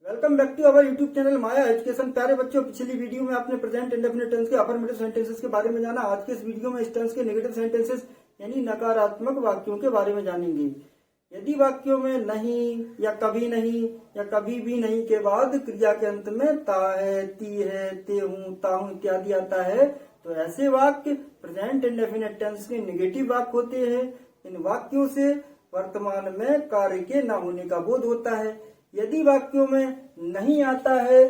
Welcome back to our YouTube channel Maya education. प्यारे बच्चों, पिछली वीडियो में आपने प्रेजेंट इंडेफिनिट टेंस के अफर्मेटिव सेंटेंसेस के बारे में जाना। आज के इस वीडियो में इस टेंस के नेगेटिव सेंटेंसेस यानी नकारात्मक वाक्यों के बारे में जानेंगे। यदि वाक्यों में नहीं या कभी नहीं या कभी भी नहीं के बाद क्रिया के अंत में ता है, ती है, ते हूं, ता हूं इत्यादि आता है तो ऐसे वाक्य प्रेजेंट इंडेफिनिट टेंस के नेगेटिव वाक्य होते हैं। इन वाक्यों से वर्तमान में कार्य के न होने का बोध होता है। यदि वाक्यों में नहीं आता है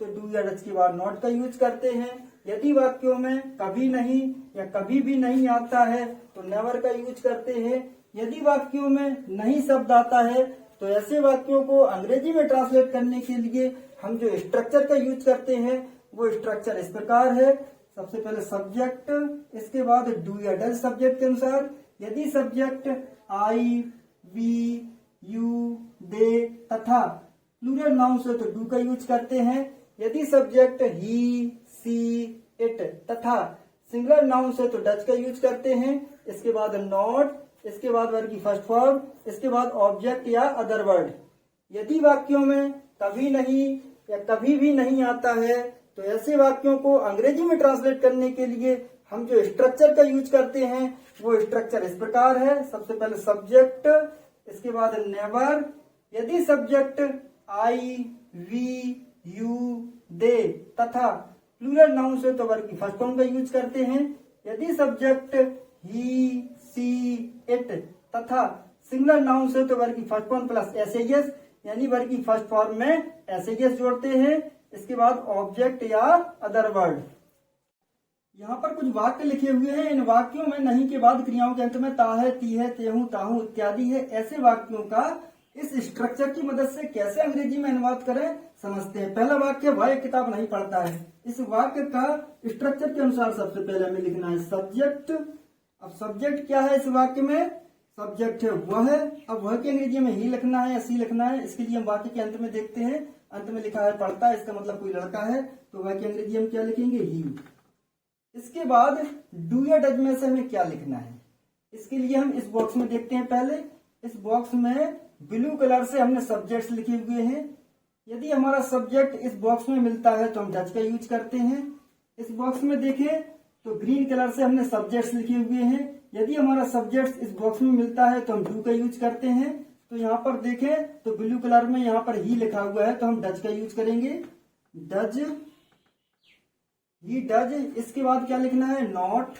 तो डू या डज के बाद नॉट का यूज करते हैं। यदि वाक्यों में कभी नहीं या कभी भी नहीं आता है तो नेवर का यूज करते हैं। यदि वाक्यों में नहीं शब्द आता है तो ऐसे वाक्यों को अंग्रेजी में ट्रांसलेट करने के लिए हम जो स्ट्रक्चर का यूज करते हैं वो स्ट्रक्चर इस प्रकार है। सबसे पहले सब्जेक्ट, इसके बाद डू या डज सब्जेक्ट के अनुसार। यदि सब्जेक्ट आई, वी, यू, दे तथा प्लूरल नाउन से तो डू का यूज करते हैं। यदि सब्जेक्ट ही, सी, इट तथा सिंगुलर नाउन से तो डज का यूज करते हैं। इसके बाद नॉट, इसके बाद वर्ब की फर्स्ट फॉर्म, इसके बाद ऑब्जेक्ट या अदर वर्ड। यदि वाक्यों में कभी नहीं या कभी भी नहीं आता है तो ऐसे वाक्यों को अंग्रेजी में ट्रांसलेट करने के लिए हम जो स्ट्रक्चर का यूज करते हैं वो स्ट्रक्चर इस प्रकार है। सबसे पहले सब्जेक्ट, इसके बाद नेवर। यदि सब्जेक्ट आई, वी, यू, दे तथा प्लूरल नाउन से तो वर्ब की फर्स्ट फॉर्म का यूज करते हैं। यदि सब्जेक्ट ही, सी, इट तथा सिंगुलर नाउन से तो वर्ब की फर्स्ट फॉर्म प्लस एसएस यानी वर्ब की फर्स्ट फॉर्म में एसएस जोड़ते हैं। इसके बाद ऑब्जेक्ट या अदर वर्ड। यहाँ पर कुछ वाक्य लिखे हुए हैं। इन वाक्यों में नहीं के बाद क्रियाओं के अंत में ता है, ती है, ते हूं, ता हूं इत्यादि है। ऐसे वाक्यों का इस स्ट्रक्चर की मदद से कैसे अंग्रेजी में अनुवाद करें समझते हैं। पहला वाक्य, वह एक किताब नहीं पढ़ता है। इस वाक्य का स्ट्रक्चर के अनुसार सबसे पहले हमें लिखना है सब्जेक्ट। अब सब्जेक्ट क्या है इस वाक्य में? सब्जेक्ट है वह। अब वह की अंग्रेजी में ही लिखना है या सी लिखना है। इसके लिए हम वाक्य के अंत में देखते हैं। अंत में लिखा है पढ़ता है, इसका मतलब कोई लड़का है, तो वह की अंग्रेजी हम क्या लिखेंगे? ही। इसके बाद डू या डज में से हमें क्या लिखना है इसके लिए हम इस बॉक्स में देखते हैं। पहले इस बॉक्स में ब्लू कलर से हमने सब्जेक्ट्स लिखे हुए हैं। यदि हमारा सब्जेक्ट इस बॉक्स में मिलता है तो हम डज का यूज करते हैं। इस बॉक्स में देखें तो ग्रीन कलर से हमने सब्जेक्ट्स लिखे हुए हैं। यदि हमारा सब्जेक्ट इस बॉक्स में मिलता है तो हम डू का यूज करते हैं। तो यहाँ पर देखें तो ब्लू कलर में यहाँ पर ही लिखा हुआ है तो हम डज का यूज करेंगे। Does, he does. इसके बाद क्या लिखना है? नॉट।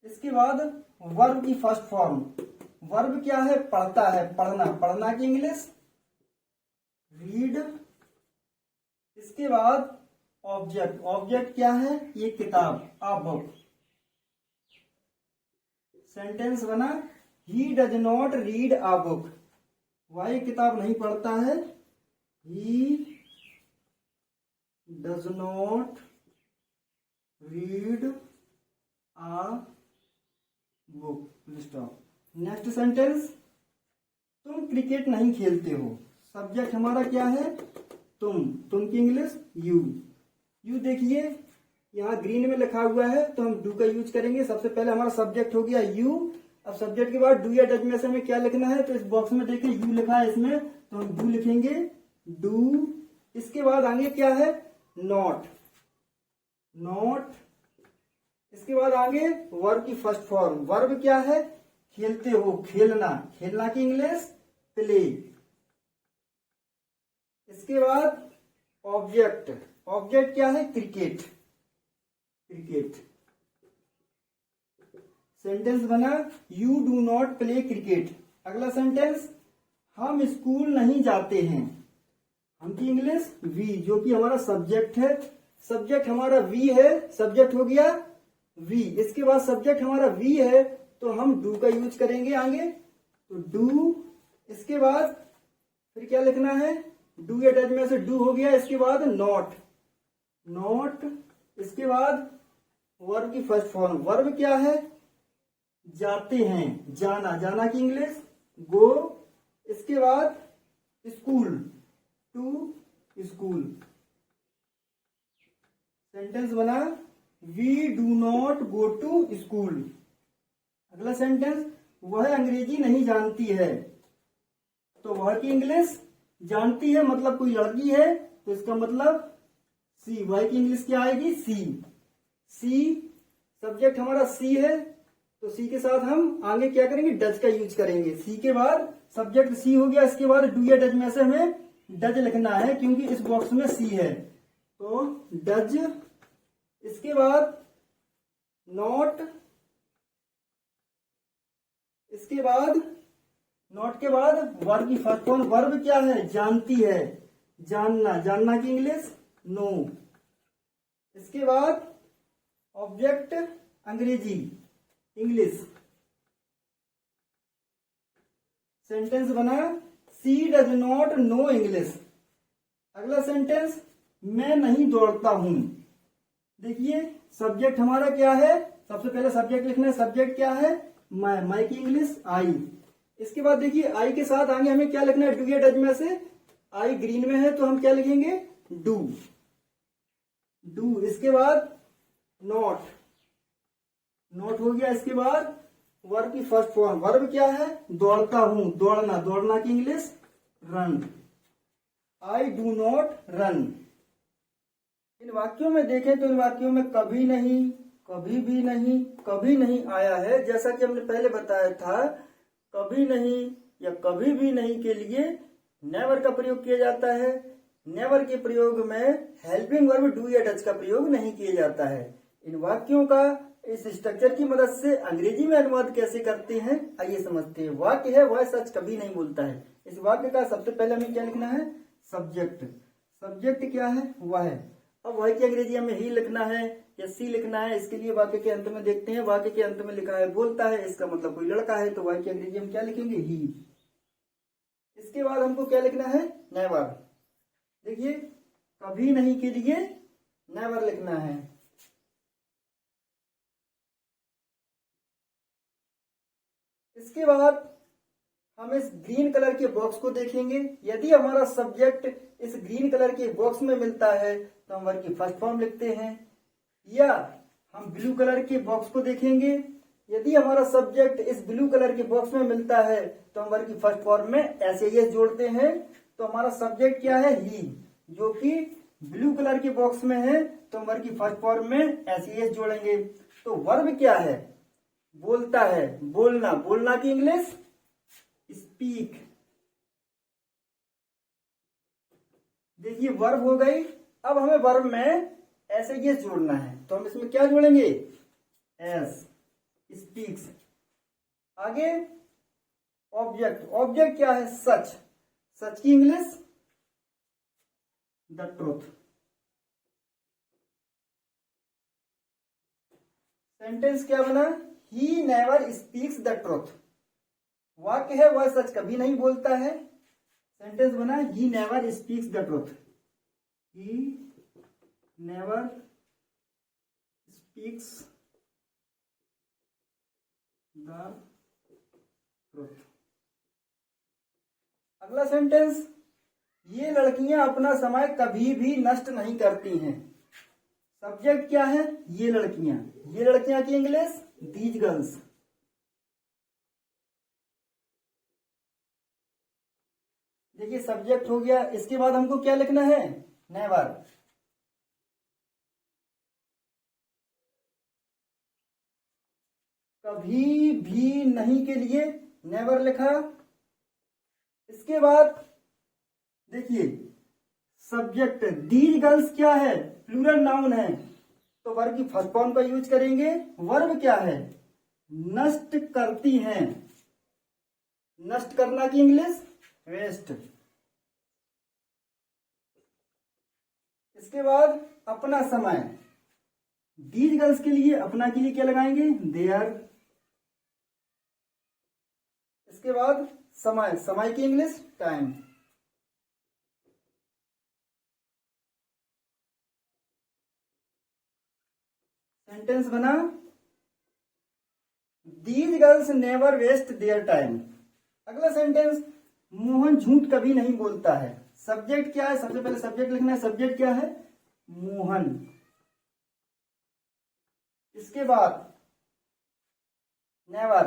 इसके बाद वर्ब की फर्स्ट फॉर्म। वर्ब क्या है? पढ़ता है, पढ़ना। पढ़ना की इंग्लिश रीड। इसके बाद ऑब्जेक्ट। ऑब्जेक्ट क्या है? ये किताब, आ बुक। सेंटेंस बना, he does not read a book. वह एक किताब नहीं पढ़ता है। ही does not read a book. Stop. Next sentence, तुम क्रिकेट नहीं खेलते हो। सब्जेक्ट हमारा क्या है? तुम की इंग्लिश यू। यू देखिए यहाँ ग्रीन में लिखा हुआ है तो हम डू का यूज करेंगे। सबसे पहले हमारा सब्जेक्ट हो गया यू। अब सब्जेक्ट के बाद डू या डज में से हमें क्या लिखना है? तो इस बॉक्स में देखिए यू लिखा है, इसमें तो हम डू लिखेंगे, डू। इसके बाद आगे क्या है? नॉट। नॉट। इसके बाद आगे वर्ब की फर्स्ट फॉर्म। वर्ब क्या है? खेलते हो, खेलना। खेलना की इंग्लिश प्ले। इसके बाद ऑब्जेक्ट। ऑब्जेक्ट क्या है? क्रिकेट। क्रिकेट। सेंटेंस बना, you do not play cricket. अगला सेंटेंस, हम स्कूल नहीं जाते हैं। हम की इंग्लिश वी, जो कि हमारा सब्जेक्ट है। सब्जेक्ट हमारा वी है, सब्जेक्ट हो गया वी। इसके बाद सब्जेक्ट हमारा वी है तो हम डू का यूज करेंगे आगे, तो डू। इसके बाद फिर क्या लिखना है? डू या डज में से डू हो गया। इसके बाद नॉट। नॉट। इसके बाद वर्ब की फर्स्ट फॉर्म। वर्ब क्या है? जाते हैं, जाना। जाना की इंग्लिश गो। इसके बाद स्कूल, टू स्कूल। सेंटेंस बना, we do not go to school. अगला सेंटेंस, वह अंग्रेजी नहीं जानती है। तो वह की इंग्लिश जानती है मतलब कोई लड़की है, तो इसका मतलब सी। वाई की इंग्लिश क्या आएगी? सी। सी सब्जेक्ट हमारा सी है, तो सी के साथ हम आगे क्या करेंगे? डज का यूज करेंगे। सी के बाद सब्जेक्ट सी हो गया, इसके बाद डू या डज में से हमें डज लिखना है क्योंकि इस बॉक्स में सी है, तो डज। इसके बाद नॉट, इसके बाद नॉट के बाद वर्ब की फर्स्ट फॉर्म। वर्ब क्या है? जानती है, जानना। जानना की इंग्लिश नो। इसके बाद ऑब्जेक्ट अंग्रेजी, इंग्लिश। सेंटेंस बना सी डज नॉट नो इंग्लिश। अगला सेंटेंस मैं नहीं दौड़ता हूं। देखिए सब्जेक्ट हमारा क्या है? सबसे पहले सब्जेक्ट लिखना है। सब्जेक्ट क्या है? मैं की इंग्लिश आई। इसके बाद देखिए आई के साथ आगे हमें क्या लिखना है? डू या डज में से आई ग्रीन में है तो हम क्या लिखेंगे? डू। डू। इसके बाद नॉट, नॉट हो गया। इसके बाद वर्ब की फर्स्ट फॉर्म। वर्ब क्या है? दौड़ता हूं, दौड़ना। दौड़ना की English run. I do not run. इन वाक्यों में देखें तो इन वाक्यों में कभी नहीं, कभी भी नहीं, कभी नहीं आया है। जैसा कि हमने पहले बताया था, कभी नहीं या कभी भी नहीं के लिए नेवर का प्रयोग किया जाता है। नेवर के प्रयोग में हेल्पिंग वर्ब डू या डज का प्रयोग नहीं किया जाता है। इन वाक्यों का इस स्ट्रक्चर की मदद से अंग्रेजी में अनुवाद कैसे करते हैं, आइए समझते हैं। वाक्य है वह सच कभी नहीं बोलता है। इस वाक्य का सबसे पहले हमें क्या लिखना है? सब्जेक्ट। सब्जेक्ट क्या है? वह है। अब वह की अंग्रेजी हमें ही लिखना है या सी लिखना है, इसके लिए वाक्य के अंत में देखते हैं। वाक्य के अंत में लिखा है बोलता है, इसका मतलब कोई लड़का है, तो वह की अंग्रेजी हम क्या लिखेंगे? ही। इसके बाद हमको क्या लिखना है? नेवर। देखिए कभी नहीं के लिए नेवर लिखना है। इसके बाद हम इस ग्रीन कलर के बॉक्स को देखेंगे। यदि हमारा सब्जेक्ट इस ग्रीन कलर के बॉक्स में मिलता है तो हम वर्ब की फर्स्ट फॉर्म लिखते हैं, या हम ब्लू कलर के बॉक्स को देखेंगे। यदि हमारा सब्जेक्ट इस ब्लू कलर के बॉक्स में मिलता है तो हम वर्ब की फर्स्ट फॉर्म में एस जोड़ते हैं। तो हमारा सब्जेक्ट क्या है? ही, जो कि ब्लू कलर के बॉक्स में है, तो हम वर्ब की फर्स्ट फॉर्म में एस जोड़ेंगे। तो वर्ब क्या है? बोलता है, बोलना। बोलना की इंग्लिश स्पीक। देखिए वर्ब हो गई। अब हमें वर्ब में ऐसे ये जोड़ना है, तो हम इसमें क्या जोड़ेंगे? S, speaks. आगे ऑब्जेक्ट। ऑब्जेक्ट क्या है? सच। सच की इंग्लिश द ट्रूथ। सेंटेंस क्या बना? He never speaks the truth. वाक्य है वह सच कभी नहीं बोलता है। सेंटेंस बना he never speaks the truth. He never speaks the truth. अगला सेंटेंस, ये लड़कियां अपना समय कभी भी नष्ट नहीं करती हैं। सब्जेक्ट क्या है? ये लड़कियां। ये लड़कियां की इंग्लिश दीज गर्ल्स। देखिए सब्जेक्ट हो गया। इसके बाद हमको क्या लिखना है? नेवर। कभी भी नहीं के लिए नेवर लिखा। इसके बाद देखिए सब्जेक्ट दीज गर्ल्स क्या है? प्लूरल नाउन है, तो वर्ब की फर्स्ट फॉर्म का यूज करेंगे। वर्ब क्या है? नष्ट करती हैं। नष्ट करना की इंग्लिश वेस्ट। इसके बाद अपना समय। दीज गर्ल्स के लिए अपना के लिए क्या लगाएंगे? देयर। इसके बाद समय। समय की इंग्लिश टाइम। सेंटेंस बना these girls never waste their time. अगला सेंटेंस, मोहन झूठ कभी नहीं बोलता है। सब्जेक्ट क्या है? सबसे पहले सब्जेक्ट लिखना है। सब्जेक्ट क्या है? मोहन। इसके बाद नेवर।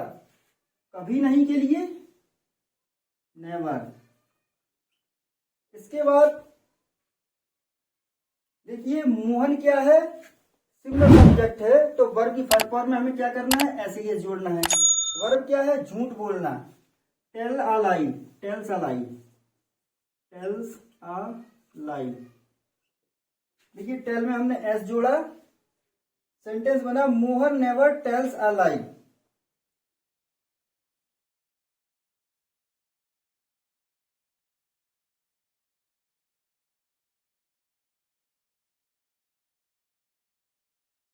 कभी नहीं के लिए नेवर। इसके बाद देखिए मोहन क्या है, सिंगल सब्जेक्ट है, तो वर्ब की फर्स्ट फॉर्म में हमें क्या करना है, ऐसे ये जोड़ना है। वर्ब क्या है, झूठ बोलना, tell a lie, tells a lie, tells a lie. देखिए टेल में हमने एस जोड़ा, सेंटेंस बना Mohan never tells a lie.